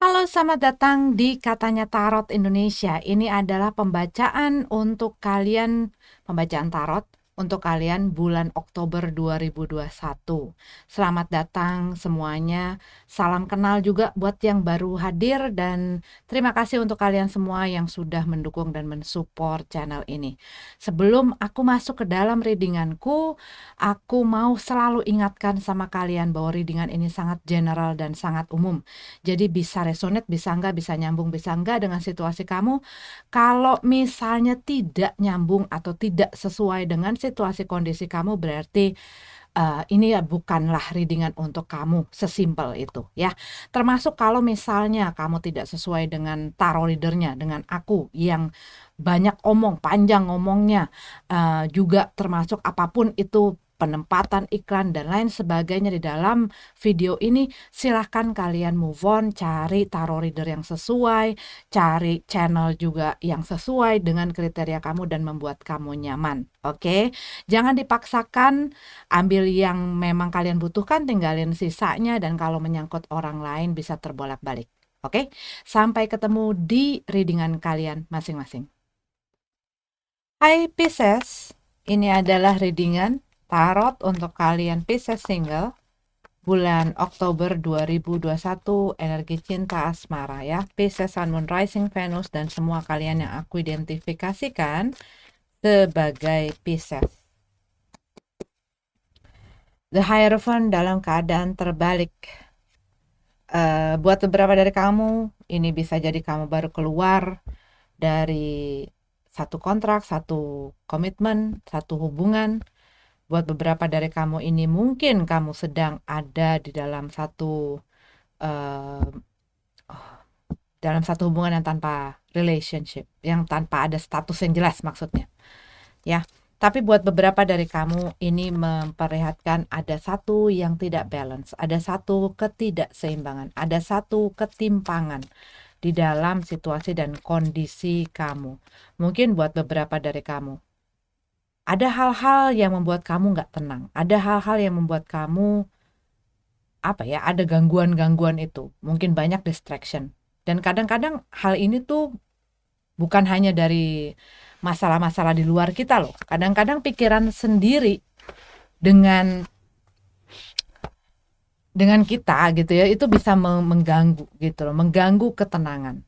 Halo, selamat datang di Katanya Tarot Indonesia. Ini adalah pembacaan tarot untuk kalian bulan Oktober 2021. Selamat datang semuanya. Salam kenal juga buat yang baru hadir dan terima kasih untuk kalian semua yang sudah mendukung dan mensupport channel ini. Sebelum aku masuk ke dalam readinganku, aku mau selalu ingatkan sama kalian bahwa readingan ini sangat general dan sangat umum. Jadi bisa resonate, bisa enggak, bisa nyambung, bisa enggak dengan situasi kamu. Kalau misalnya tidak nyambung atau tidak sesuai dengan situasi kondisi kamu, berarti ini ya bukanlah readingan untuk kamu, sesimpel itu ya. Termasuk kalau misalnya kamu tidak sesuai dengan tarot readernya, dengan aku yang banyak omong, panjang ngomongnya, juga termasuk apapun itu penempatan iklan dan lain sebagainya di dalam video ini, silahkan kalian move on, cari tarot reader yang sesuai, cari channel juga yang sesuai dengan kriteria kamu dan membuat kamu nyaman. Oke? Jangan dipaksakan, ambil yang memang kalian butuhkan, tinggalin sisanya, dan kalau menyangkut orang lain bisa terbolak-balik. Oke? Sampai ketemu di readingan kalian masing-masing. Hai Pisces, ini adalah readingan tarot untuk kalian Pisces single bulan Oktober 2021, energi cinta asmara ya. Pisces, Sun, Moon, Rising, Venus, dan semua kalian yang aku identifikasikan sebagai Pisces. The Hierophant dalam keadaan terbalik. Buat beberapa dari kamu, ini bisa jadi kamu baru keluar dari satu kontrak, satu komitmen, satu hubungan. Buat beberapa dari kamu ini mungkin kamu sedang ada di dalam satu hubungan yang tanpa relationship, yang tanpa ada status yang jelas maksudnya. Ya, tapi buat beberapa dari kamu ini memperlihatkan ada satu yang tidak balance, ada satu ketidakseimbangan, ada satu ketimpangan di dalam situasi dan kondisi kamu. Mungkin buat beberapa dari kamu ada hal-hal yang membuat kamu nggak tenang, ada hal-hal yang membuat kamu ada gangguan-gangguan itu, mungkin banyak distraction. Dan kadang-kadang hal ini tuh bukan hanya dari masalah-masalah di luar kita loh. Kadang-kadang pikiran sendiri dengan kita gitu ya, itu bisa mengganggu gitu loh, mengganggu ketenangan.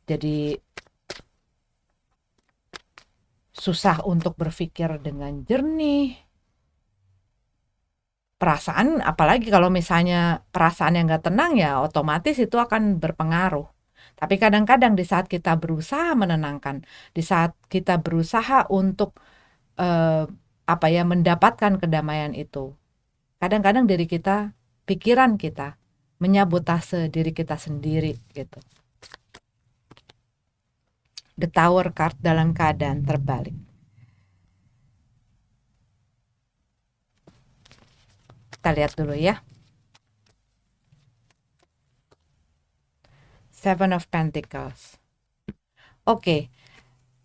Jadi susah untuk berpikir dengan jernih. Perasaan, apalagi kalau misalnya perasaan yang nggak tenang ya otomatis itu akan berpengaruh. Tapi kadang-kadang di saat kita berusaha menenangkan, di saat kita berusaha untuk mendapatkan kedamaian itu, kadang-kadang diri kita, pikiran kita menyabotase diri kita sendiri gitu. The Tower card dalam keadaan terbalik. Kita lihat dulu ya. Seven of Pentacles. Oke.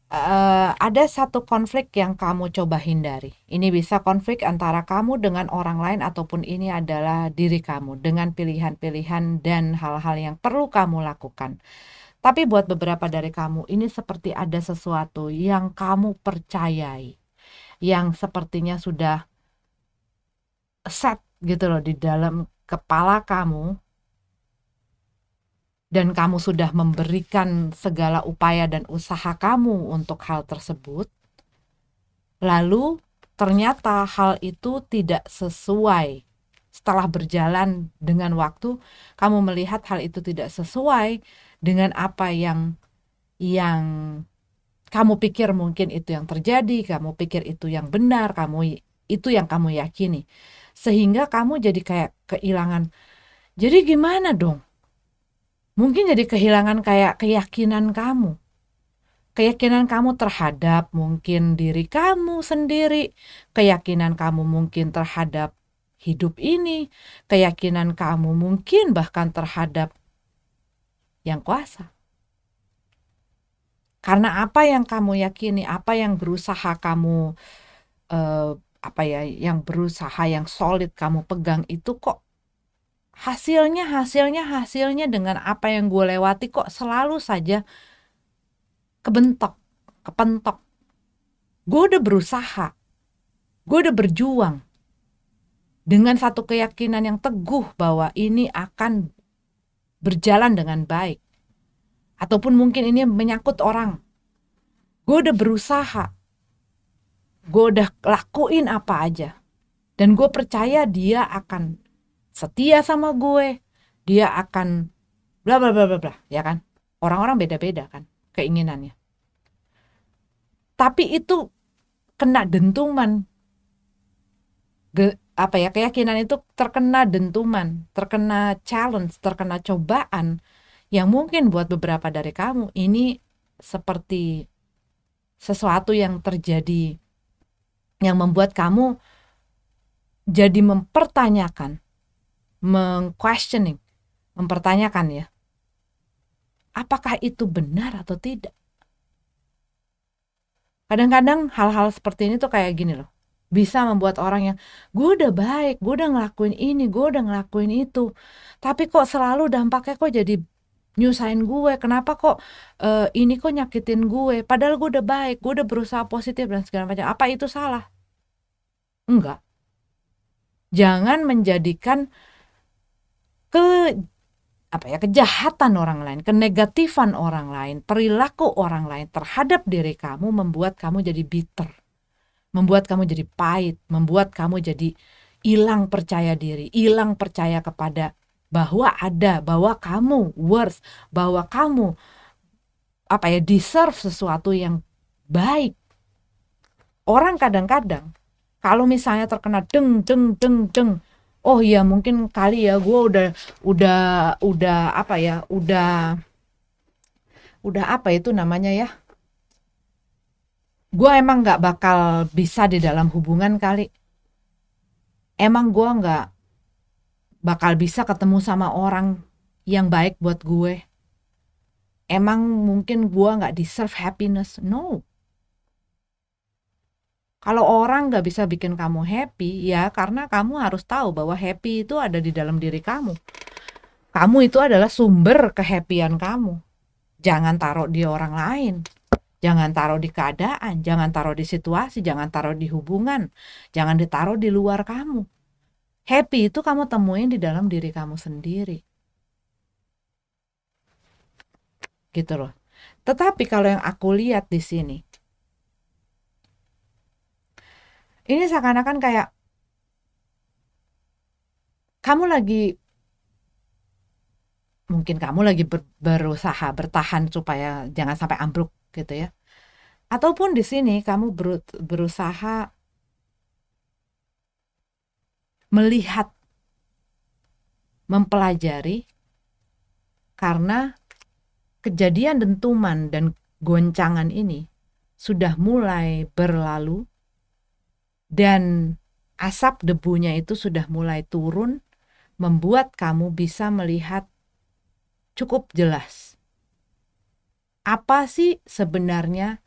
Ada satu konflik yang kamu coba hindari. Ini bisa konflik antara kamu dengan orang lain ataupun ini adalah diri kamu dengan pilihan-pilihan dan hal-hal yang perlu kamu lakukan. Tapi buat beberapa dari kamu ini seperti ada sesuatu yang kamu percayai, yang sepertinya sudah set gitu loh di dalam kepala kamu, dan kamu sudah memberikan segala upaya dan usaha kamu untuk hal tersebut, lalu ternyata hal itu tidak sesuai. Setelah berjalan dengan waktu, kamu melihat hal itu tidak sesuai dengan apa yang kamu pikir mungkin itu yang terjadi, kamu pikir itu yang benar, itu yang kamu yakini. Sehingga kamu jadi kayak kehilangan. Jadi gimana dong? Mungkin jadi kehilangan kayak keyakinan kamu. Keyakinan kamu terhadap mungkin diri kamu sendiri, keyakinan kamu mungkin terhadap hidup ini, keyakinan kamu mungkin bahkan terhadap yang kuasa. Karena apa yang kamu yakini, apa yang berusaha kamu yang berusaha yang solid kamu pegang itu kok hasilnya dengan apa yang gue lewati kok selalu saja kebentok, kepentok. Gue udah berusaha, gue udah berjuang dengan satu keyakinan yang teguh bahwa ini akan berjalan dengan baik. Ataupun mungkin ini menyangkut orang. Gue udah berusaha, gue udah lakuin apa aja. Dan gue percaya dia akan setia sama gue, dia akan bla bla bla bla bla, ya kan? Orang-orang beda-beda kan keinginannya. Tapi itu kena dentuman. Keyakinan itu terkena dentuman, terkena challenge, terkena cobaan yang mungkin buat beberapa dari kamu ini seperti sesuatu yang terjadi yang membuat kamu jadi mempertanyakan, mempertanyakan ya, apakah itu benar atau tidak? Kadang-kadang hal-hal seperti ini tuh kayak gini loh, bisa membuat orang yang gue udah baik, gue udah ngelakuin ini, gue udah ngelakuin itu, tapi kok selalu dampaknya kok jadi nyusahin gue, kenapa kok ini kok nyakitin gue, padahal gue udah baik, gue udah berusaha positif dan segala macam. Apa itu salah? Enggak. Jangan menjadikan kejahatan orang lain, kenegatifan orang lain, perilaku orang lain terhadap diri kamu membuat kamu jadi bitter, membuat kamu jadi pahit, membuat kamu jadi hilang percaya diri, hilang percaya kepada bahwa kamu worth, bahwa kamu deserve sesuatu yang baik. Orang kadang-kadang kalau misalnya terkena deng, oh iya mungkin kali ya gue udah apa itu namanya ya, gue emang nggak bakal bisa di dalam hubungan kali, emang gue nggak bakal bisa ketemu sama orang yang baik buat gue, emang mungkin gue nggak deserve happiness. No. Kalau orang nggak bisa bikin kamu happy, ya karena kamu harus tahu bahwa happy itu ada di dalam diri kamu. Kamu itu adalah sumber kehappyan kamu. Jangan taruh di orang lain. Jangan taruh di keadaan, jangan taruh di situasi, jangan taruh di hubungan, jangan ditaruh di luar kamu. Happy itu kamu temuin di dalam diri kamu sendiri. Gitu loh. Tetapi kalau yang aku lihat di sini, ini seakan-akan kayak mungkin kamu lagi berusaha bertahan supaya jangan sampai ambruk gitu ya. Ataupun di sini kamu berusaha melihat, mempelajari, karena kejadian dentuman dan goncangan ini sudah mulai berlalu dan asap debunya itu sudah mulai turun, membuat kamu bisa melihat cukup jelas apa sih sebenarnya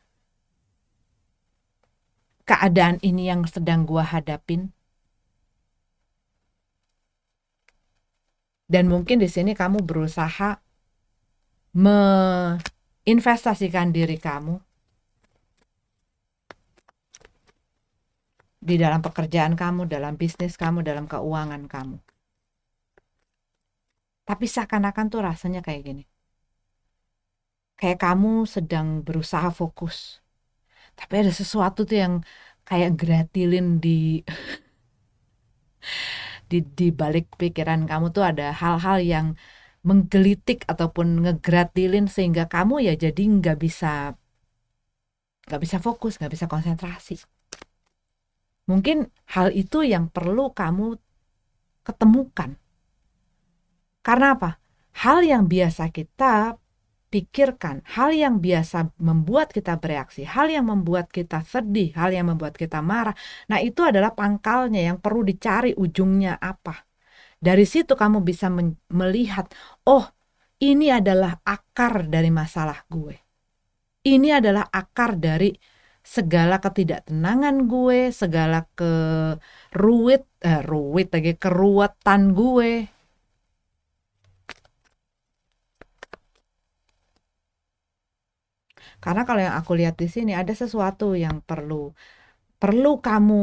keadaan ini yang sedang gua hadapin. Dan mungkin di sini kamu berusaha menginvestasikan diri kamu di dalam pekerjaan kamu, dalam bisnis kamu, dalam keuangan kamu. Tapi seakan-akan tuh rasanya kayak gini. Kayak kamu sedang berusaha fokus. Tapi ada sesuatu tuh yang kayak gratilin di balik pikiran kamu tuh ada hal-hal yang menggelitik ataupun ngegratilin sehingga kamu ya jadi nggak bisa fokus, nggak bisa konsentrasi. Mungkin hal itu yang perlu kamu ketemukan. Karena apa? Hal yang biasa kita pikirkan, hal yang biasa membuat kita bereaksi, hal yang membuat kita sedih, hal yang membuat kita marah, nah itu adalah pangkalnya yang perlu dicari ujungnya apa. Dari situ kamu bisa melihat, oh ini adalah akar dari masalah gue. Ini adalah akar dari segala ketidaktenangan gue, segala keruwetan gue. Karena kalau yang aku lihat di sini ada sesuatu yang perlu kamu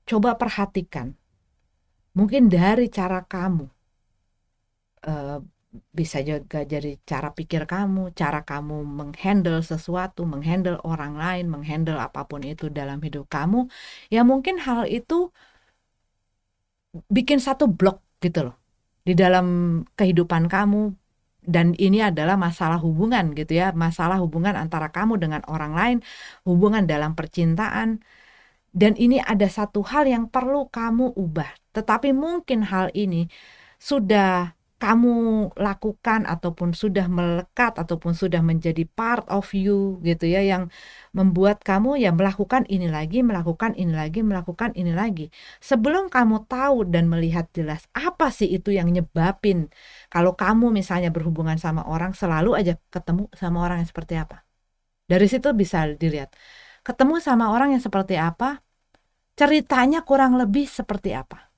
coba perhatikan. Mungkin dari cara kamu, eh, bisa juga jadi cara pikir kamu, cara kamu menghandle sesuatu, menghandle orang lain, menghandle apapun itu dalam hidup kamu. Ya mungkin hal itu bikin satu blok gitu loh di dalam kehidupan kamu. Dan ini adalah masalah hubungan gitu ya, masalah hubungan antara kamu dengan orang lain, hubungan dalam percintaan. Dan ini ada satu hal yang perlu kamu ubah. Tetapi mungkin hal ini sudah kamu lakukan ataupun sudah melekat ataupun sudah menjadi part of you gitu ya, yang membuat kamu ya melakukan ini lagi, melakukan ini lagi, melakukan ini lagi. Sebelum kamu tahu dan melihat jelas apa sih itu yang nyebabin kalau kamu misalnya berhubungan sama orang selalu aja ketemu sama orang yang seperti apa. Dari situ bisa dilihat. Ketemu sama orang yang seperti apa, ceritanya kurang lebih seperti apa.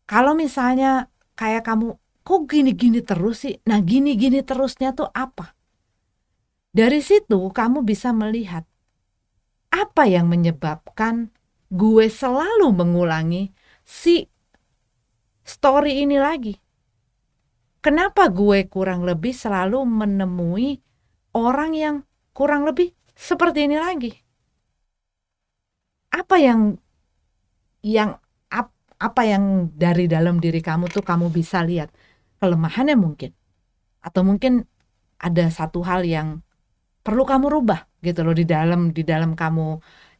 Kalau misalnya kayak kamu, kok gini-gini terus sih? Nah, gini-gini terusnya tuh apa? Dari situ kamu bisa melihat apa yang menyebabkan gue selalu mengulangi si story ini lagi. Kenapa gue kurang lebih selalu menemui orang yang kurang lebih seperti ini lagi? Apa yang apa yang dari dalam diri kamu tuh kamu bisa lihat kelemahannya mungkin, atau mungkin ada satu hal yang perlu kamu rubah gitu loh di dalam kamu.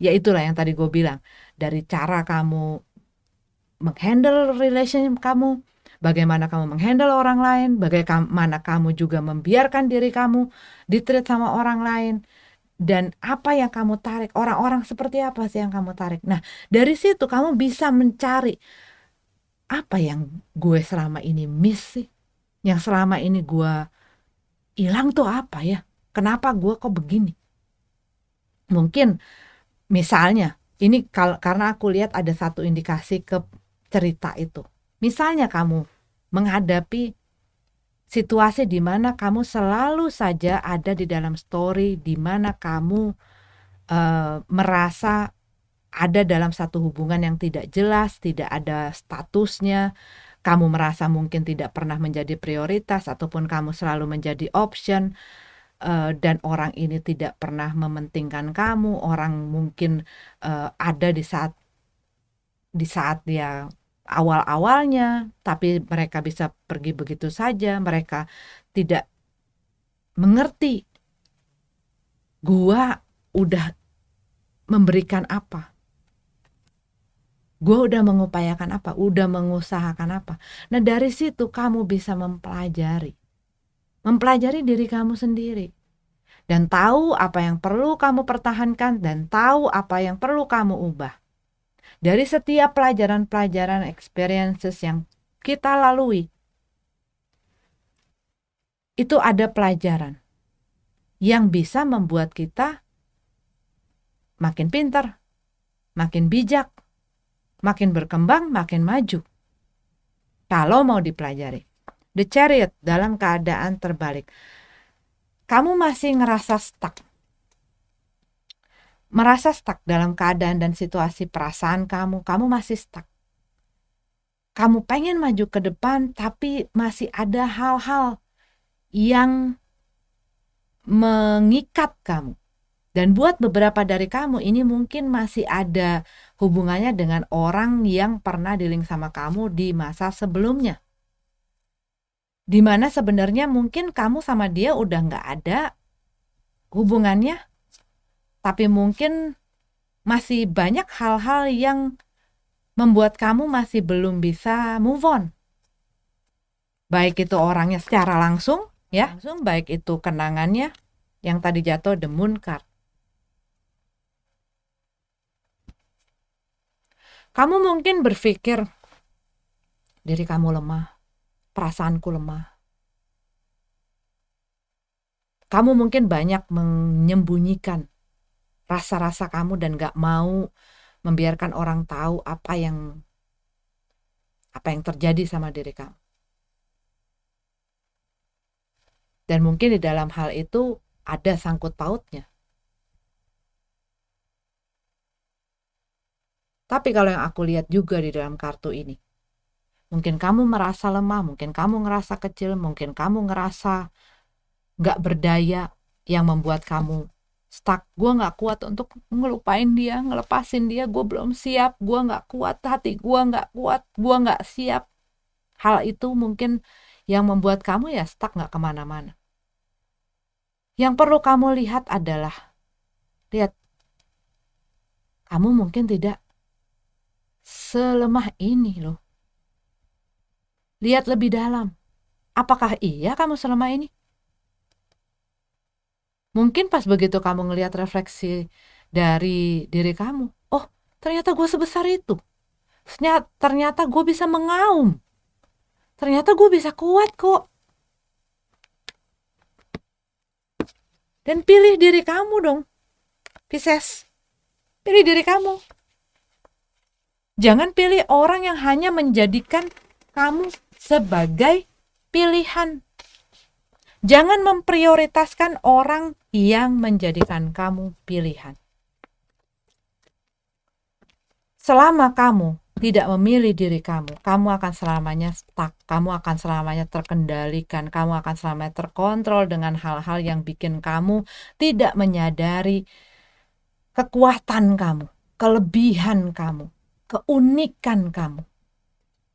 Ya itulah yang tadi gue bilang, dari cara kamu menghandle relationship kamu, bagaimana kamu menghandle orang lain, bagaimana kamu juga membiarkan diri kamu ditreat sama orang lain, dan apa yang kamu tarik, orang-orang seperti apa sih yang kamu tarik. Nah, dari situ kamu bisa mencari apa yang gue selama ini miss sih, yang selama ini gue hilang tuh apa ya, kenapa gue kok begini. Mungkin misalnya ini karena aku lihat ada satu indikasi ke cerita itu. Misalnya kamu menghadapi situasi di mana kamu selalu saja ada di dalam story, di mana kamu merasa ada dalam satu hubungan yang tidak jelas, tidak ada statusnya, kamu merasa mungkin tidak pernah menjadi prioritas, ataupun kamu selalu menjadi option, dan orang ini tidak pernah mementingkan kamu, orang mungkin ada di saat dia awal-awalnya, tapi mereka bisa pergi begitu saja, mereka tidak mengerti gua udah memberikan apa, gua udah mengupayakan apa, udah mengusahakan apa. Nah, dari situ kamu bisa mempelajari diri kamu sendiri, dan tahu apa yang perlu kamu pertahankan, dan tahu apa yang perlu kamu ubah. Dari setiap pelajaran-pelajaran experiences yang kita lalui, itu ada pelajaran yang bisa membuat kita makin pintar, makin bijak, makin berkembang, makin maju. Kalau mau dipelajari. The Chariot dalam keadaan terbalik. Kamu masih ngerasa stuck. Merasa stuck dalam keadaan dan situasi perasaan kamu masih stuck. Kamu pengen maju ke depan, tapi masih ada hal-hal yang mengikat kamu. Dan buat beberapa dari kamu, ini mungkin masih ada hubungannya dengan orang yang pernah dealing sama kamu di masa sebelumnya. Dimana sebenarnya mungkin kamu sama dia udah gak ada hubungannya, tapi mungkin masih banyak hal-hal yang membuat kamu masih belum bisa move on. Baik itu orangnya secara langsung, ya, baik itu kenangannya yang tadi jatuh the moon card. Kamu mungkin berpikir diri kamu lemah, perasaanku lemah. Kamu mungkin banyak menyembunyikan rasa-rasa kamu dan gak mau membiarkan orang tahu apa yang terjadi sama diri kamu. Dan mungkin di dalam hal itu ada sangkut pautnya. Tapi kalau yang aku lihat juga di dalam kartu ini, mungkin kamu merasa lemah, mungkin kamu ngerasa kecil, mungkin kamu ngerasa gak berdaya yang membuat kamu stuck. Gue gak kuat untuk ngelupain dia, ngelepasin dia, gue belum siap, gue gak kuat, hati gue gak kuat, gue gak siap. Hal itu mungkin yang membuat kamu ya stuck gak kemana-mana. Yang perlu kamu lihat adalah, lihat, kamu mungkin tidak selemah ini loh. Lihat lebih dalam. Apakah iya kamu selemah ini? Mungkin pas begitu kamu ngelihat refleksi dari diri kamu, oh ternyata gue sebesar itu. Ternyata gue bisa mengaum. Ternyata gue bisa kuat kok. Dan pilih diri kamu dong, Pisces. Pilih diri kamu. Jangan pilih orang yang hanya menjadikan kamu sebagai pilihan. Jangan memprioritaskan orang yang menjadikan kamu pilihan. Selama kamu tidak memilih diri kamu, kamu akan selamanya stuck, kamu akan selamanya terkendalikan, kamu akan selamanya terkontrol dengan hal-hal yang bikin kamu tidak menyadari kekuatan kamu, kelebihan kamu, keunikan kamu.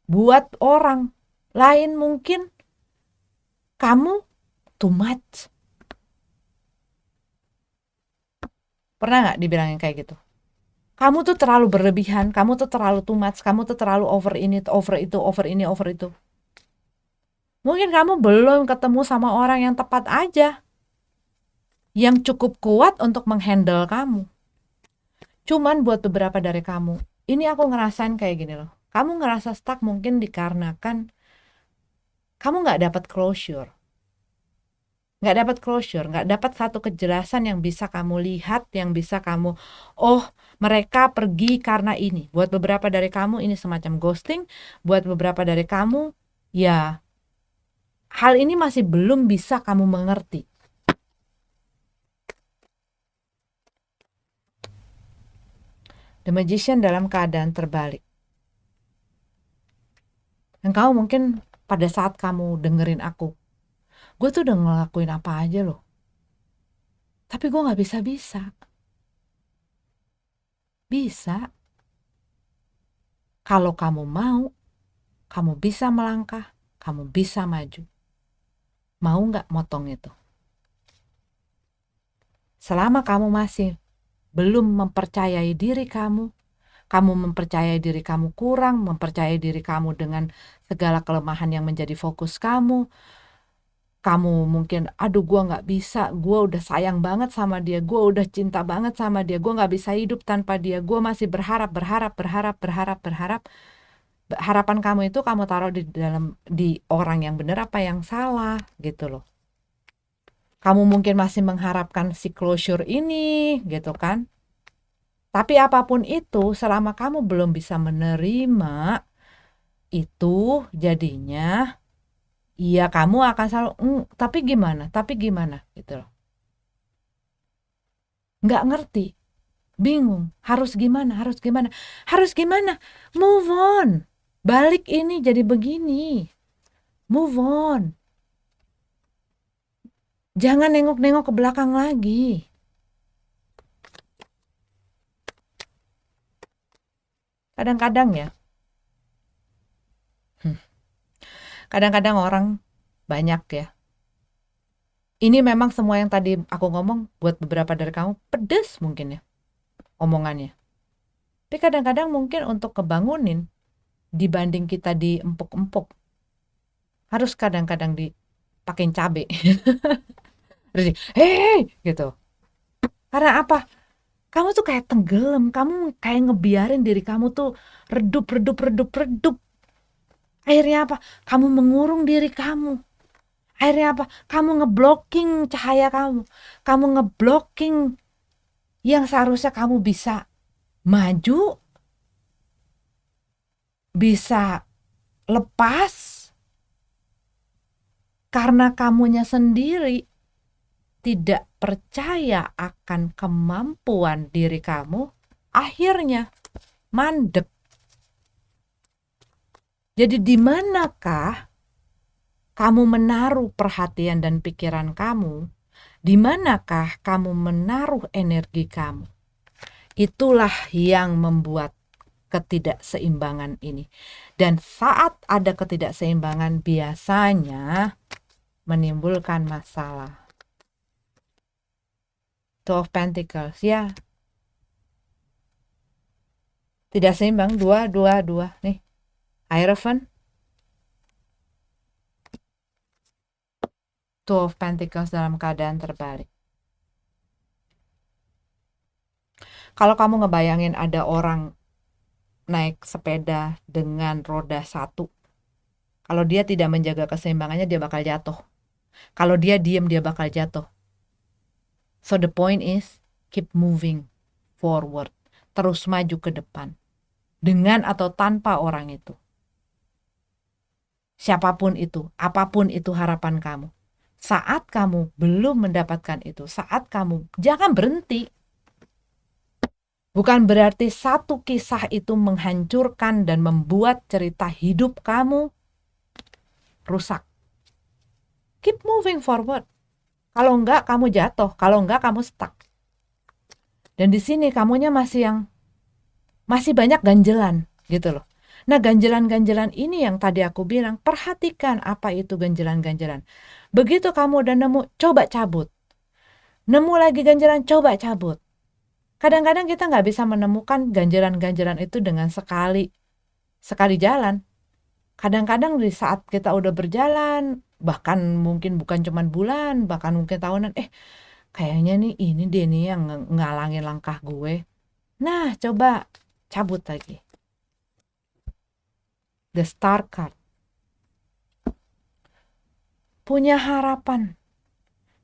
Buat orang lain mungkin kamu too much. Pernah gak dibilangin kayak gitu? Kamu tuh terlalu berlebihan, kamu tuh terlalu too much, kamu tuh terlalu over ini, over itu, over ini, over itu. Mungkin kamu belum ketemu sama orang yang tepat aja, yang cukup kuat untuk menghandle kamu. Cuman buat beberapa dari kamu, ini aku ngerasain kayak gini loh. Kamu ngerasa stuck mungkin dikarenakan kamu gak dapat closure. Gak dapat satu kejelasan yang bisa kamu lihat, yang bisa kamu, oh mereka pergi karena ini. Buat beberapa dari kamu ini semacam ghosting, buat beberapa dari kamu, ya hal ini masih belum bisa kamu mengerti. The Magician dalam keadaan terbalik. Dan kamu mungkin pada saat kamu dengerin aku, gue tuh udah ngelakuin apa aja loh. Tapi gue gak bisa-bisa. Bisa. Kalau kamu mau, kamu bisa melangkah, kamu bisa maju. Mau gak motong itu? Selama kamu masih belum mempercayai diri kamu mempercayai diri kamu kurang, mempercayai diri kamu dengan segala kelemahan yang menjadi fokus kamu mungkin, aduh gue gak bisa, gue udah sayang banget sama dia, gue udah cinta banget sama dia, gue gak bisa hidup tanpa dia, gue masih berharap. Harapan kamu itu kamu taruh di orang yang benar apa yang salah gitu loh. Kamu mungkin masih mengharapkan si closure ini gitu kan. Tapi apapun itu, selama kamu belum bisa menerima itu, jadinya iya kamu akan selalu tapi gimana gitu loh. Nggak ngerti, bingung, harus gimana, move on, balik ini jadi begini, move on, jangan nengok-nengok ke belakang lagi. Kadang-kadang ya, kadang-kadang orang banyak ya, ini memang semua yang tadi aku ngomong buat beberapa dari kamu pedes mungkin ya omongannya. Tapi kadang-kadang mungkin untuk kebangunin, dibanding kita diempuk-empuk, harus kadang-kadang dipakein cabe. Terus hey gitu. Karena apa? Kamu tuh kayak tenggelam, kamu kayak ngebiarin diri kamu tuh redup. Akhirnya apa? Kamu mengurung diri kamu. Akhirnya apa? Kamu ngeblocking cahaya kamu. Kamu ngeblocking yang seharusnya kamu bisa maju, bisa lepas, karena kamunya sendiri tidak percaya akan kemampuan diri kamu, akhirnya mandek. Jadi di manakah kamu menaruh perhatian dan pikiran kamu? Di manakah kamu menaruh energi kamu? Itulah yang membuat ketidakseimbangan ini. Dan saat ada ketidakseimbangan biasanya menimbulkan masalah. Two of Pentacles, ya. Tidak seimbang, dua. Nih, Hierophant. Two of Pentacles dalam keadaan terbalik. Kalau kamu ngebayangin ada orang naik sepeda dengan roda satu, kalau dia tidak menjaga keseimbangannya, dia bakal jatuh. Kalau dia diem, dia bakal jatuh. So the point is, keep moving forward. Terus maju ke depan. Dengan atau tanpa orang itu. Siapapun itu, apapun itu harapan kamu. Saat kamu belum mendapatkan itu, jangan berhenti. Bukan berarti satu kisah itu menghancurkan dan membuat cerita hidup kamu rusak. Keep moving forward. Kalau enggak kamu jatuh, kalau enggak kamu stuck. Dan di sini kamunya masih banyak ganjelan gitu loh. Nah, ganjelan-ganjelan ini yang tadi aku bilang, perhatikan apa itu ganjelan-ganjelan. Begitu kamu udah nemu, coba cabut. Nemu lagi ganjelan, coba cabut. Kadang-kadang kita nggak bisa menemukan ganjalan-ganjalan itu dengan sekali jalan. Kadang-kadang di saat kita udah berjalan, bahkan mungkin bukan cuma bulan, bahkan mungkin tahunan, kayaknya nih ini dia nih yang ngalangin langkah gue. Nah, coba cabut lagi. The Star card. Punya harapan,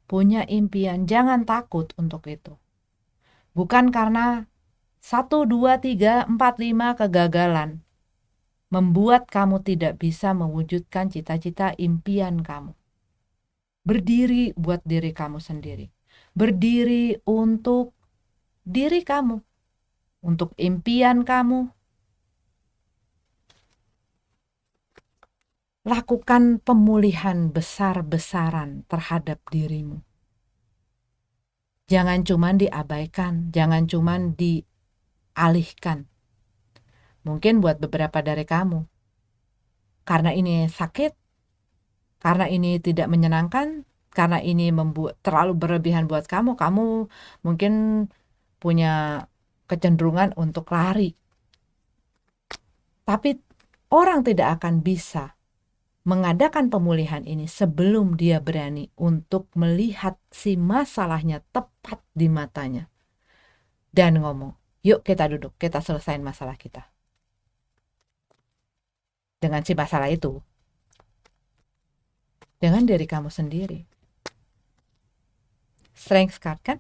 punya impian, jangan takut untuk itu. Bukan karena 1, 2, 3, 4, 5 kegagalan membuat kamu tidak bisa mewujudkan cita-cita impian kamu. Berdiri buat diri kamu sendiri. Berdiri untuk diri kamu. Untuk impian kamu. Lakukan pemulihan besar-besaran terhadap dirimu. Jangan cuma diabaikan, jangan cuma dialihkan. Mungkin buat beberapa dari kamu, karena ini sakit, karena ini tidak menyenangkan, karena ini membuat terlalu berlebihan buat kamu mungkin punya kecenderungan untuk lari. Tapi orang tidak akan bisa mengadakan pemulihan ini sebelum dia berani untuk melihat si masalahnya tepat di matanya. Dan ngomong, yuk kita duduk, kita selesain masalah kita. Dengan si masalah itu. Dengan diri kamu sendiri. Strength card kan?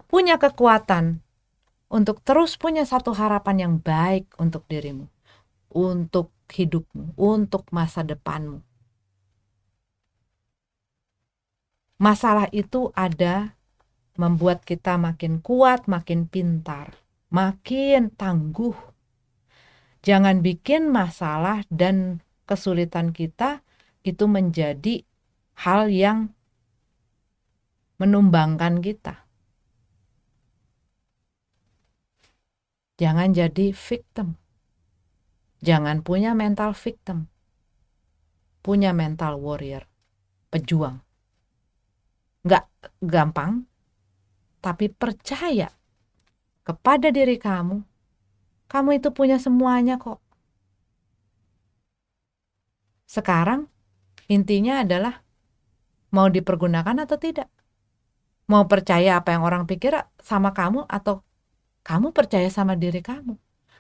Punya kekuatan untuk terus punya satu harapan yang baik untuk dirimu. Untuk hidupmu, untuk masa depanmu. Masalah itu ada membuat kita makin kuat, makin pintar, makin tangguh. Jangan bikin masalah dan kesulitan kita itu menjadi hal yang menumbangkan kita. Jangan jadi victim. Jangan punya mental victim. Punya mental warrior. Pejuang. Nggak gampang, tapi percaya kepada diri kamu. Kamu itu punya semuanya kok. Sekarang intinya adalah mau dipergunakan atau tidak. Mau percaya apa yang orang pikir sama kamu atau kamu percaya sama diri kamu.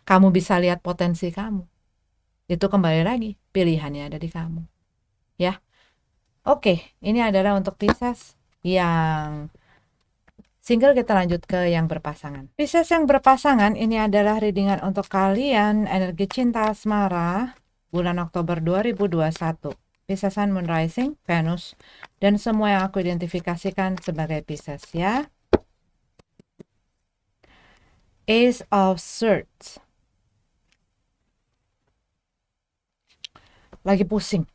Kamu bisa lihat potensi kamu. Itu kembali lagi, pilihannya ada di kamu. Ya. Oke, ini adalah untuk Pisces yang single. Kita lanjut ke yang berpasangan. Pisces yang berpasangan, ini adalah readingan untuk kalian energi cinta asmara bulan Oktober 2021. Pisces Sun, Moon Rising, Venus, dan semua yang aku identifikasikan sebagai Pisces ya. Ace of Swords. Lagi pusing.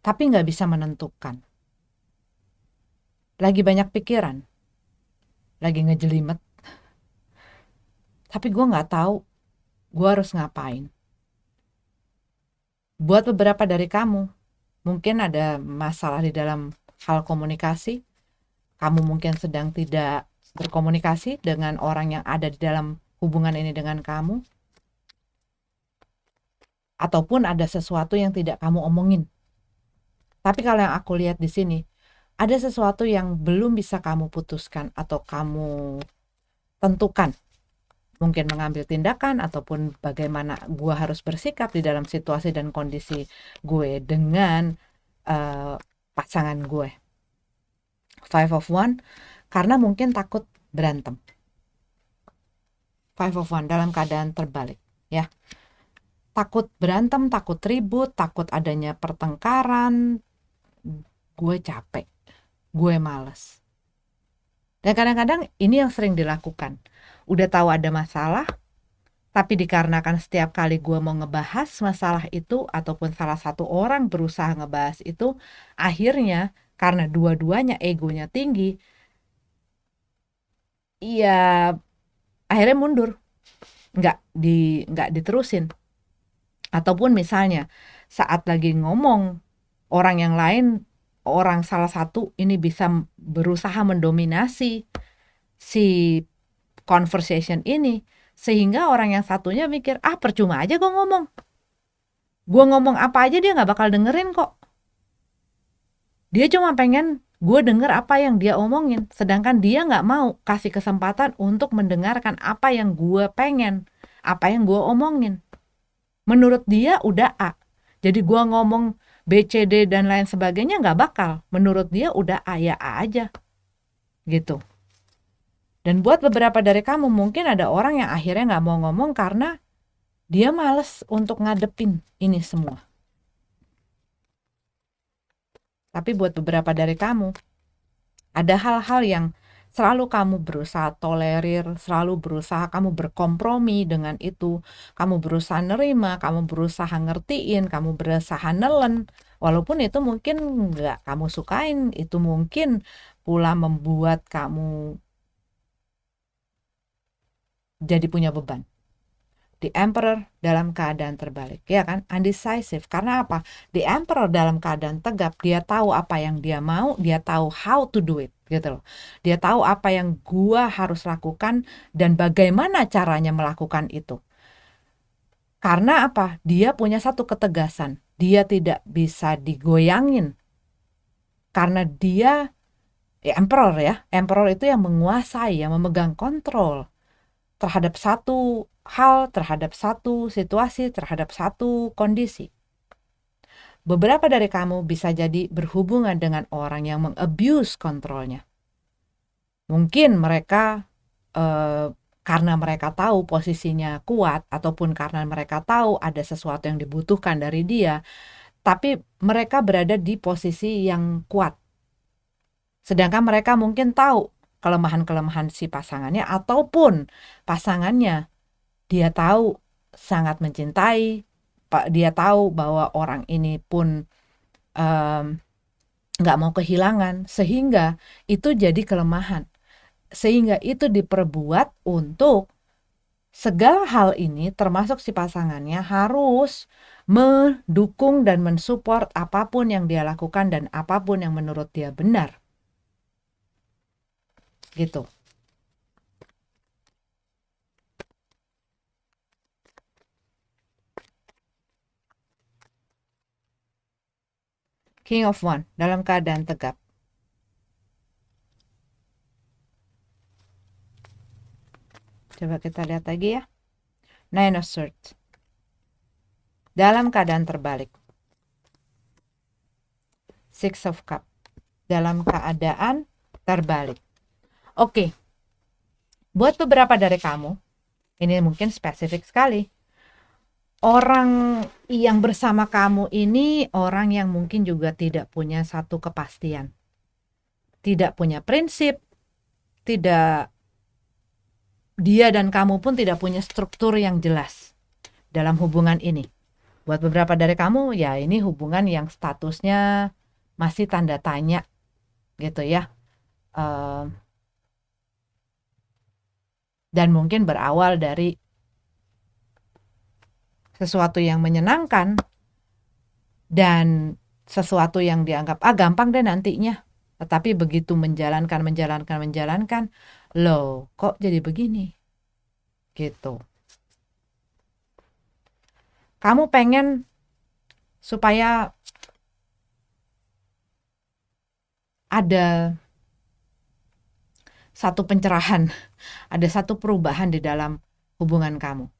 Tapi nggak bisa menentukan. Lagi banyak pikiran. Lagi ngejelimet. Tapi gue nggak tahu gue harus ngapain. Buat beberapa dari kamu, mungkin ada masalah di dalam hal komunikasi. Kamu mungkin sedang tidak berkomunikasi dengan orang yang ada di dalam hubungan ini dengan kamu. Ataupun ada sesuatu yang tidak kamu omongin. Tapi kalau yang aku lihat di sini, ada sesuatu yang belum bisa kamu putuskan atau kamu tentukan. Mungkin mengambil tindakan ataupun bagaimana gue harus bersikap di dalam situasi dan kondisi gue dengan pasangan gue. Five of One, karena mungkin takut berantem. Five of One dalam keadaan terbalik ya. Takut berantem, takut ribut, takut adanya pertengkaran. Gue capek, gue males. Dan kadang-kadang ini yang sering dilakukan. Udah tahu ada masalah, tapi dikarenakan setiap kali gue mau ngebahas masalah itu, ataupun salah satu orang berusaha ngebahas itu, akhirnya karena dua-duanya egonya tinggi, ya akhirnya mundur, nggak diterusin. Ataupun misalnya saat lagi ngomong, orang yang lain, orang salah satu ini bisa berusaha mendominasi si conversation ini, sehingga orang yang satunya mikir, percuma aja gue ngomong apa aja dia gak bakal dengerin kok, dia cuma pengen gue denger apa yang dia omongin, sedangkan dia gak mau kasih kesempatan untuk mendengarkan apa yang gue pengen, apa yang gue omongin. Menurut dia udah A, jadi gue ngomong B, C, D dan lain sebagainya gak bakal, menurut dia udah A, ya A aja gitu. Dan buat beberapa dari kamu, mungkin ada orang yang akhirnya gak mau ngomong karena dia males untuk ngadepin ini semua. Tapi buat beberapa dari kamu, ada hal-hal yang selalu kamu berusaha tolerir, selalu berusaha kamu berkompromi dengan itu. Kamu berusaha nerima, kamu berusaha ngertiin, kamu berusaha nelen. Walaupun itu mungkin gak kamu sukain, itu mungkin pula membuat kamu jadi punya beban. The Emperor dalam keadaan terbalik, ya kan? Undecisive. Karena apa? The Emperor dalam keadaan tegap, dia tahu apa yang dia mau, dia tahu how to do it, gitu loh. Dia tahu apa yang gua harus lakukan dan bagaimana caranya melakukan itu. Karena apa? Dia punya satu ketegasan. Dia tidak bisa digoyangin. Karena dia Emperor ya. Emperor itu yang menguasai, yang memegang kontrol terhadap satu hal, terhadap satu situasi, terhadap satu kondisi. Beberapa dari kamu bisa jadi berhubungan dengan orang yang mengabuse kontrolnya. Mungkin mereka karena mereka tahu posisinya kuat, ataupun karena mereka tahu ada sesuatu yang dibutuhkan dari dia, tapi mereka berada di posisi yang kuat. Sedangkan mereka mungkin tahu kelemahan-kelemahan si pasangannya, ataupun pasangannya dia tahu sangat mencintai, dia tahu bahwa orang ini pun gak mau kehilangan, sehingga itu jadi kelemahan. Sehingga itu diperbuat untuk segala hal ini, termasuk si pasangannya harus mendukung dan mensupport apapun yang dia lakukan dan apapun yang menurut dia benar. Gitu. King of One dalam keadaan tegap. Coba kita lihat lagi ya. Nine of Swords dalam keadaan terbalik. Six of Cups dalam keadaan terbalik. Oke. Buat beberapa dari kamu, ini mungkin spesifik sekali. orang yang bersama kamu ini orang yang mungkin juga tidak punya satu kepastian, tidak punya prinsip, tidak dia dan kamu pun tidak punya struktur yang jelas dalam hubungan ini. Buat beberapa dari kamu, ya ini hubungan yang statusnya masih tanda tanya gitu ya. Dan mungkin berawal dari sesuatu yang menyenangkan dan sesuatu yang dianggap gampang deh nantinya. Tetapi begitu menjalankan, loh kok jadi begini? Gitu. Kamu pengen supaya ada satu pencerahan, ada satu perubahan di dalam hubungan kamu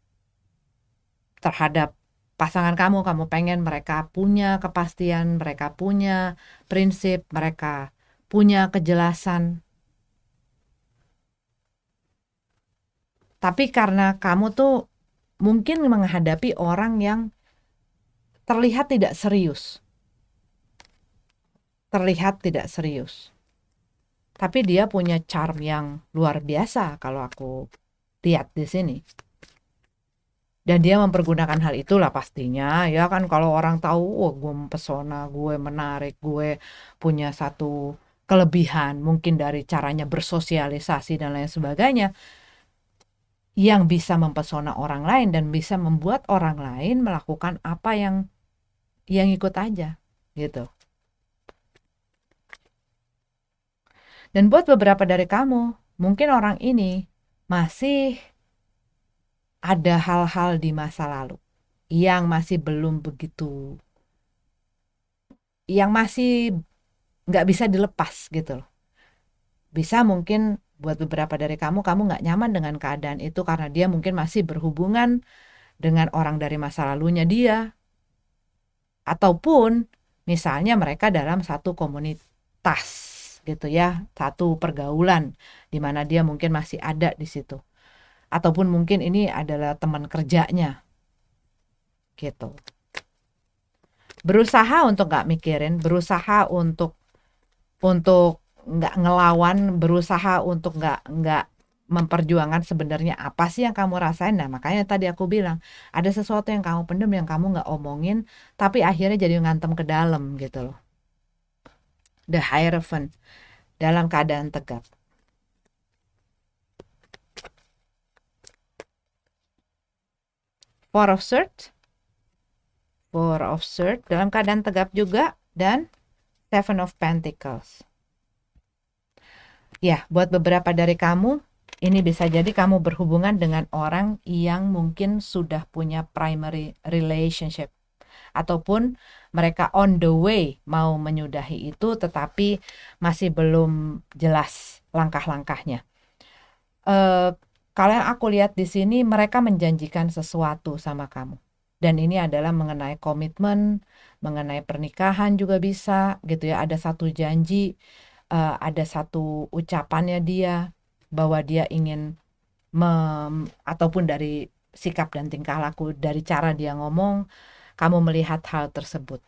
terhadap pasangan kamu. Kamu pengen mereka punya kepastian, mereka punya prinsip, mereka punya kejelasan. Tapi karena kamu tuh mungkin menghadapi orang yang terlihat tidak serius. Tapi dia punya charm yang luar biasa kalau aku lihat di sini. Dan dia mempergunakan hal itulah pastinya. Ya kan kalau orang tahu, gue mempesona, gue menarik, gue punya satu kelebihan mungkin dari caranya bersosialisasi dan lain sebagainya, yang bisa mempesona orang lain dan bisa membuat orang lain melakukan apa yang ikut aja gitu. Dan buat beberapa dari kamu, mungkin orang ini masih ada hal-hal di masa lalu yang masih belum begitu, yang masih nggak bisa dilepas gitu loh. Bisa mungkin buat beberapa dari kamu nggak nyaman dengan keadaan itu karena dia mungkin masih berhubungan dengan orang dari masa lalunya dia. Ataupun misalnya mereka dalam satu komunitas gitu ya, satu pergaulan di mana dia mungkin masih ada di situ. Ataupun mungkin ini adalah teman kerjanya gitu. Berusaha untuk nggak mikirin, berusaha untuk nggak ngelawan, berusaha untuk nggak memperjuangkan sebenarnya apa sih yang kamu rasain. Nah makanya tadi aku bilang ada sesuatu yang kamu pendem, yang kamu nggak omongin, tapi akhirnya jadi ngantem ke dalam gitu loh. The Hierophant dalam keadaan tegap. Four of Swords dalam keadaan tegap juga, dan Seven of Pentacles. Ya, buat beberapa dari kamu, ini bisa jadi kamu berhubungan dengan orang yang mungkin sudah punya primary relationship. Ataupun mereka on the way mau menyudahi itu, tetapi masih belum jelas langkah-langkahnya. Kalau yang aku lihat di sini, mereka menjanjikan sesuatu sama kamu. Dan ini adalah mengenai komitmen, mengenai pernikahan juga bisa gitu ya. Ada satu janji, ada satu ucapannya dia bahwa dia ingin ataupun dari sikap dan tingkah laku, dari cara dia ngomong, kamu melihat hal tersebut.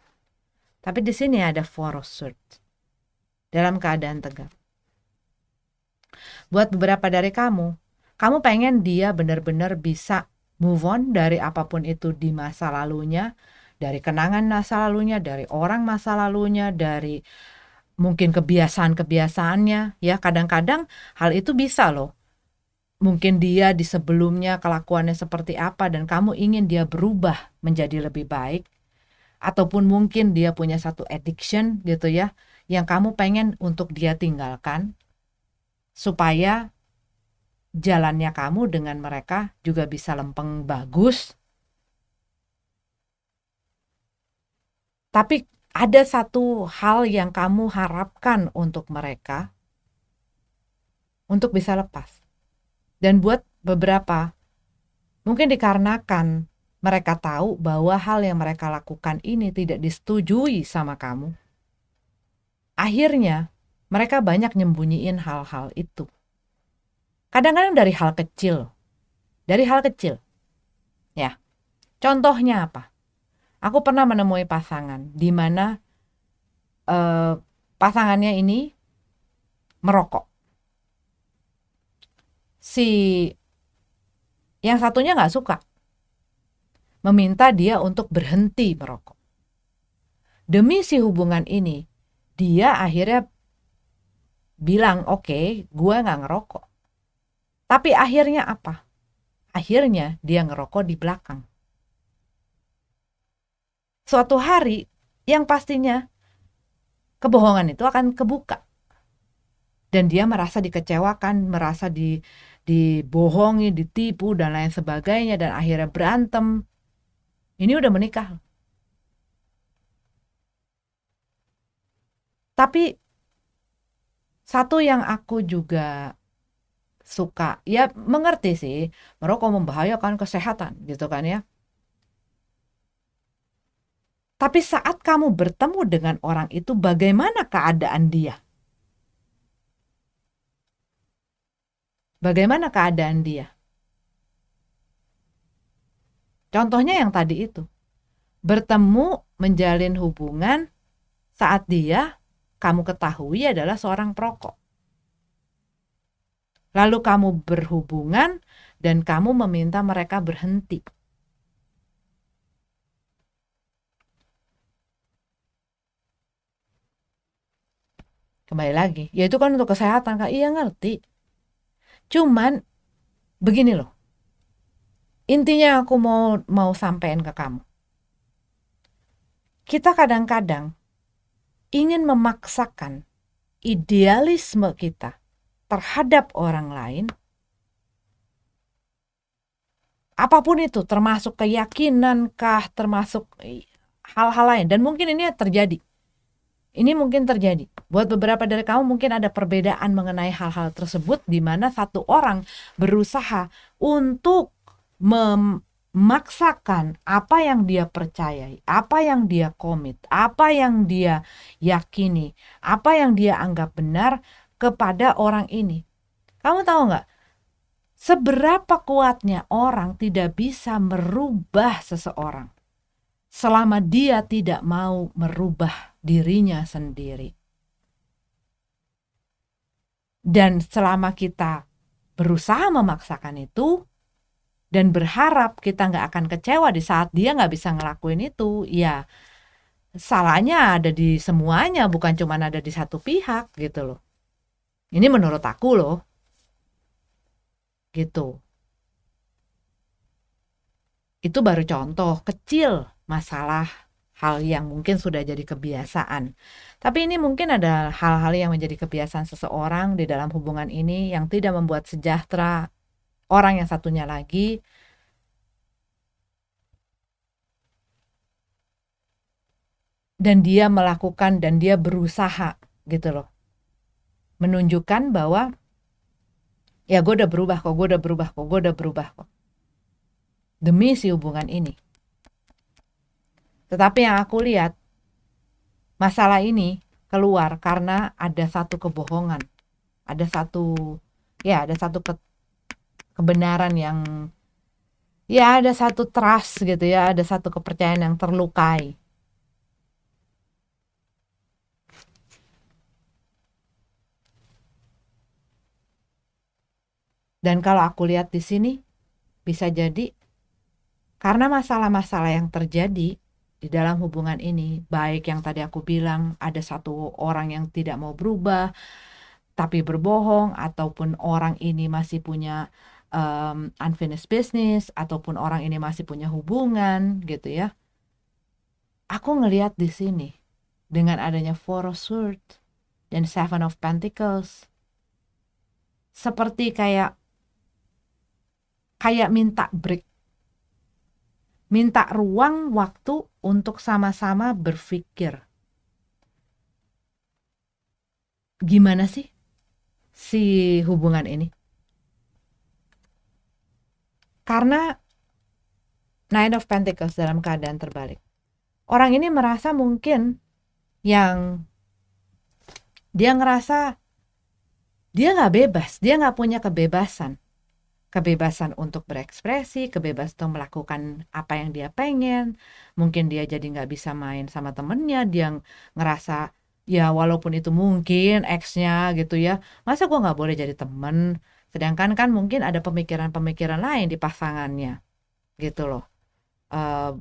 Tapi di sini ada Four of Swords dalam keadaan tegap. Buat beberapa dari kamu pengen dia benar-benar bisa move on dari apapun itu di masa lalunya, dari kenangan masa lalunya, dari orang masa lalunya, dari mungkin kebiasaan-kebiasaannya ya. Kadang-kadang hal itu bisa loh. Mungkin dia di sebelumnya kelakuannya seperti apa dan kamu ingin dia berubah menjadi lebih baik. Ataupun mungkin dia punya satu addiction gitu ya, yang kamu pengen untuk dia tinggalkan supaya jalannya kamu dengan mereka juga bisa lempeng bagus. Tapi ada satu hal yang kamu harapkan untuk mereka untuk bisa lepas. Dan buat beberapa, mungkin dikarenakan mereka tahu bahwa hal yang mereka lakukan ini tidak disetujui sama kamu, akhirnya mereka banyak nyembunyiin hal-hal itu. Kadang-kadang dari hal kecil ya. Contohnya apa? Aku pernah menemui pasangan di mana pasangannya ini merokok. Si yang satunya nggak suka, meminta dia untuk berhenti merokok. Demi si hubungan ini, dia akhirnya bilang, oke, gue nggak ngerokok. Tapi akhirnya apa? Akhirnya dia ngerokok di belakang. Suatu hari yang pastinya kebohongan itu akan kebuka. Dan dia merasa dikecewakan, merasa dibohongi, ditipu, dan lain sebagainya. Dan akhirnya berantem. Ini udah menikah. Tapi satu yang aku juga suka, ya mengerti sih, merokok membahayakan kesehatan gitu kan ya. Tapi saat kamu bertemu dengan orang itu, bagaimana keadaan dia? Bagaimana keadaan dia? Contohnya yang tadi itu. Bertemu, menjalin hubungan saat dia, kamu ketahui adalah seorang perokok. Lalu kamu berhubungan dan kamu meminta mereka berhenti. Kembali lagi, ya itu kan untuk kesehatan, Kak. Iya ngerti. Cuman begini loh. Intinya aku mau sampein ke kamu. Kita kadang-kadang ingin memaksakan idealisme kita terhadap orang lain, apapun itu, termasuk keyakinan kah, termasuk hal-hal lain. Dan mungkin ini terjadi. Ini mungkin terjadi. Buat beberapa dari kamu mungkin ada perbedaan mengenai hal-hal tersebut, di mana satu orang berusaha untuk memaksakan apa yang dia percayai, apa yang dia komit, apa yang dia yakini, apa yang dia anggap benar kepada orang ini. Kamu tahu nggak? Seberapa kuatnya orang tidak bisa merubah seseorang selama dia tidak mau merubah dirinya sendiri. Dan selama kita berusaha memaksakan itu dan berharap kita nggak akan kecewa di saat dia nggak bisa ngelakuin itu, ya salahnya ada di semuanya, bukan cuma ada di satu pihak gitu loh. Ini menurut aku loh. Gitu. Itu baru contoh kecil masalah hal yang mungkin sudah jadi kebiasaan. Tapi ini mungkin ada hal-hal yang menjadi kebiasaan seseorang di dalam hubungan ini yang tidak membuat sejahtera orang yang satunya lagi. Dan dia melakukan dan dia berusaha gitu loh. Menunjukkan bahwa ya gue udah berubah kok, gue udah berubah kok, gue udah berubah kok. Demi si hubungan ini. Tetapi yang aku lihat, masalah ini keluar karena ada satu kebohongan. Ada satu kebenaran yang, ya ada satu trust gitu ya, ada satu kepercayaan yang terlukai. Dan kalau aku lihat di sini, bisa jadi karena masalah-masalah yang terjadi di dalam hubungan ini, baik yang tadi aku bilang ada satu orang yang tidak mau berubah tapi berbohong, ataupun orang ini masih punya unfinished business, ataupun orang ini masih punya hubungan gitu ya. Aku ngelihat di sini dengan adanya Four of Swords dan Seven of Pentacles, seperti kayak minta break, minta ruang waktu untuk sama-sama berpikir. Gimana sih si hubungan ini? Karena Nine of Pentacles dalam keadaan terbalik. Orang ini merasa mungkin yang dia ngerasa dia nggak bebas, dia nggak punya kebebasan kebebasan untuk berekspresi, kebebasan untuk melakukan apa yang dia pengen. Mungkin dia jadi nggak bisa main sama temennya, dia ngerasa ya walaupun itu mungkin ex-nya gitu ya, masa gua nggak boleh jadi temen? Sedangkan kan mungkin ada pemikiran-pemikiran lain di pasangannya gitu loh. Eh,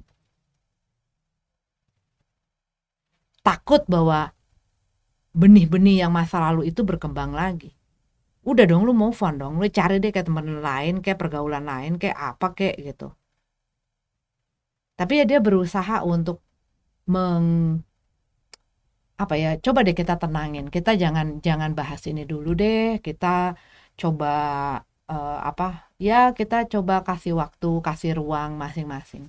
takut bahwa benih-benih yang masa lalu itu berkembang lagi. Udah dong, lu move on dong, lu cari deh kayak temen lain, kayak pergaulan lain, kayak apa kayak gitu. Tapi ya dia berusaha untuk apa ya, coba deh kita tenangin, kita jangan jangan bahas ini dulu deh, kita coba apa ya, kita coba kasih waktu, kasih ruang masing-masing.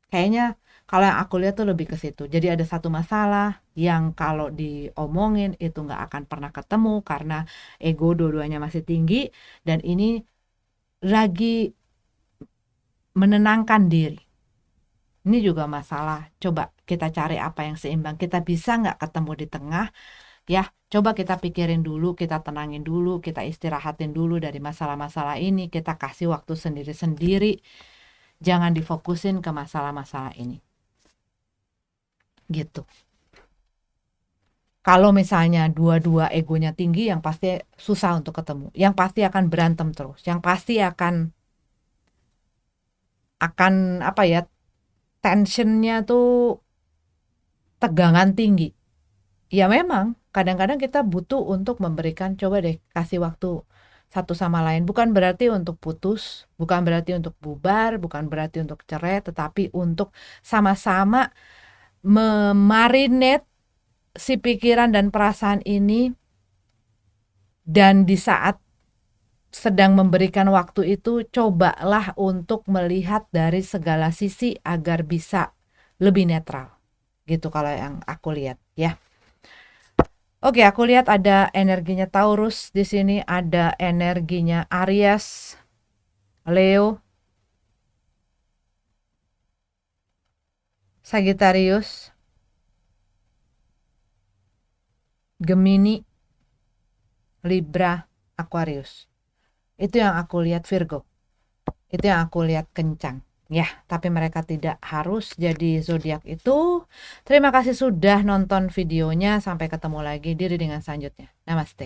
Kayaknya kalau yang aku lihat tuh lebih ke situ. Jadi ada satu masalah yang kalau diomongin itu nggak akan pernah ketemu karena ego dua-duanya masih tinggi, dan ini lagi menenangkan diri. Ini juga masalah. Coba kita cari apa yang seimbang. Kita bisa nggak ketemu di tengah? Ya, coba kita pikirin dulu, kita tenangin dulu, kita istirahatin dulu dari masalah-masalah ini. Kita kasih waktu sendiri-sendiri. Jangan difokusin ke masalah-masalah ini. Gitu. Kalau misalnya dua-dua egonya tinggi, yang pasti susah untuk ketemu. Yang pasti akan berantem terus. Yang pasti akan apa ya, tensionnya tuh tegangan tinggi. Ya memang kadang-kadang kita butuh untuk memberikan, coba deh kasih waktu satu sama lain. Bukan berarti untuk putus, bukan berarti untuk bubar, bukan berarti untuk cerai, tetapi untuk sama-sama memarinate si pikiran dan perasaan ini, dan di saat sedang memberikan waktu itu, cobalah untuk melihat dari segala sisi agar bisa lebih netral. Gitu kalau yang aku lihat ya. Oke, aku lihat ada energinya Taurus di sini, ada energinya Aries, Leo, Sagittarius, Gemini, Libra, Aquarius. Itu yang aku lihat, Virgo. Itu yang aku lihat kencang. Ya, tapi mereka tidak harus jadi zodiak itu. Terima kasih sudah nonton videonya. Sampai ketemu lagi di readingan selanjutnya. Namaste.